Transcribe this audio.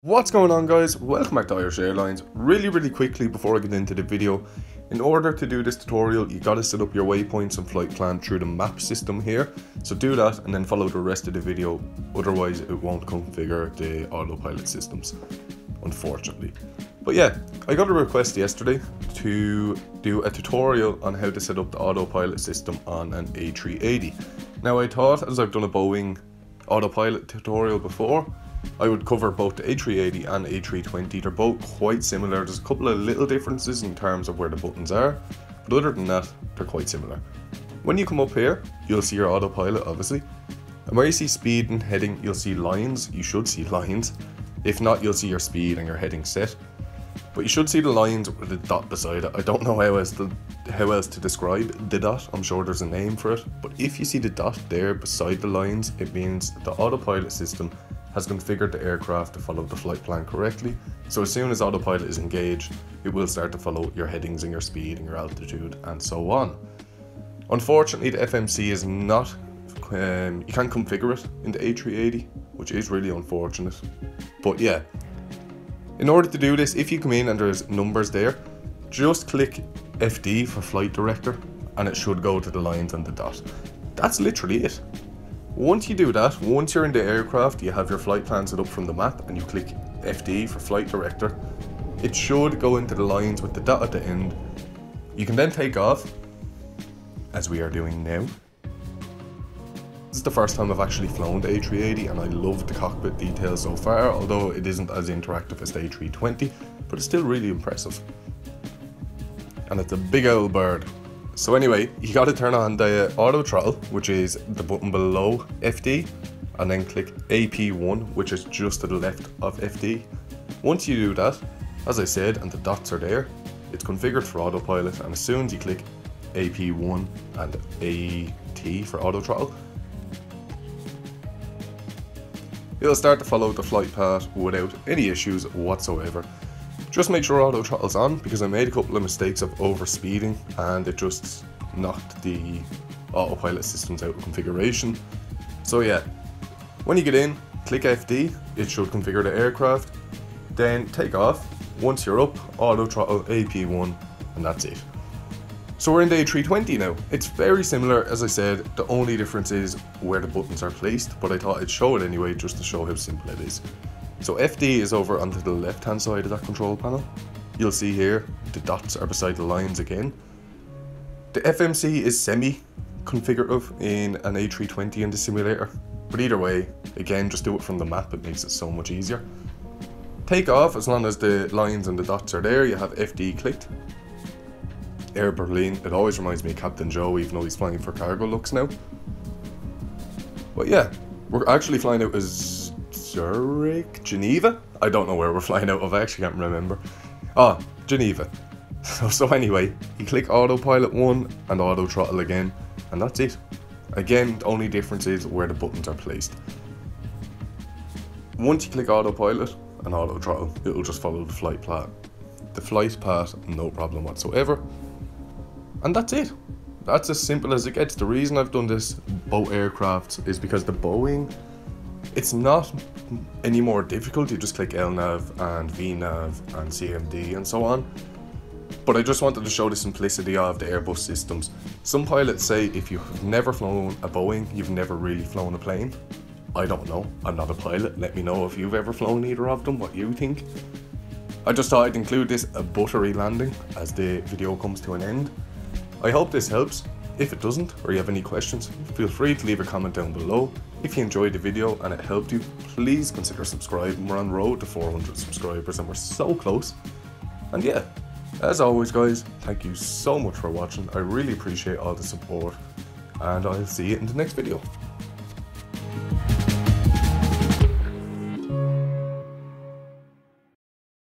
What's going on, guys? Welcome back to Irish Airlines. Really quickly before I get into the video, in order to do this tutorial you gotta set up your waypoints and flight plan through the map system here. So do that and then follow the rest of the video, otherwise it won't configure the autopilot systems, unfortunately. But yeah, I got a request yesterday to do a tutorial on how to set up the autopilot system on an A380. Now I thought, as I've done a Boeing autopilot tutorial before, I would cover both the A380 and A320. They're both quite similar. There's a couple of little differences in terms of where the buttons are, but other than that, they're quite similar. When you come up here, you'll see your autopilot, obviously. And where you see speed and heading, you'll see lines. You should see lines. If not, you'll see your speed and your heading set. But you should see the lines with a dot beside it. I don't know how else to describe the dot. I'm sure there's a name for it. But if you see the dot there beside the lines, it means the autopilot system has configured the aircraft to follow the flight plan correctly. So as soon as autopilot is engaged, it will start to follow your headings and your speed and your altitude and so on. Unfortunately, the FMC is not, you can't configure it in the A380, which is really unfortunate. But yeah, in order to do this, if you come in and there's numbers there, just click FD for flight director and it should go to the lines and the dot. That's literally it. Once you do that, once you're in the aircraft, you have your flight plan set up from the map and you click FD for flight director, it should go into the lines with the dot at the end. You can then take off, as we are doing now. This is the first time I've actually flown the A380 and I love the cockpit details so far, although it isn't as interactive as the A320, but it's still really impressive. And it's a big old bird. So anyway, you got to turn on the auto throttle, which is the button below FD, and then click AP1, which is just to the left of FD. Once you do that, as I said, and the dots are there, it's configured for autopilot, and as soon as you click AP1 and AT for auto throttle, it'll start to follow the flight path without any issues whatsoever. Just make sure auto throttle's on, because I made a couple of mistakes of overspeeding and it just knocked the autopilot systems out of configuration. So yeah, when you get in, click FD, it should configure the aircraft, then take off. Once you're up, auto throttle AP1, and that's it. So we're in the A320 now. It's very similar, as I said, the only difference is where the buttons are placed, but I thought I'd show it anyway just to show how simple it is. So FD is over onto the left hand side of that control panel. You'll see here the dots are beside the lines again. The FMC is semi-configurative in an A320 in the simulator, but either way, again, just do it from the map, it makes it so much easier. Take off, as long as the lines and the dots are there, you have FD clicked. Air Berlin, it always reminds me of Captain Joe, even though he's flying for cargo looks now. But yeah, we're actually flying out as Zurich? Geneva? I don't know where we're flying out of, I actually can't remember. Ah, Geneva. So anyway, you click autopilot 1 and auto throttle again, and that's it. Again, the only difference is where the buttons are placed. Once you click autopilot and auto throttle, it'll just follow the flight path. The flight path, no problem whatsoever. And that's it. That's as simple as it gets. The reason I've done this both aircrafts is because the Boeing, it's not any more difficult. You just click LNAV and VNAV and CMD and so on. But I just wanted to show the simplicity of the Airbus systems. Some pilots say if you've never flown a Boeing, you've never really flown a plane. I don't know. I'm not a pilot. Let me know if you've ever flown either of them, what you think. I just thought I'd include this a buttery landing as the video comes to an end. I hope this helps. If it doesn't, or you have any questions, feel free to leave a comment down below. If you enjoyed the video and it helped you, please consider subscribing. We're on the road to 400 subscribers and we're so close. And yeah, as always guys, thank you so much for watching. I really appreciate all the support and I'll see you in the next video.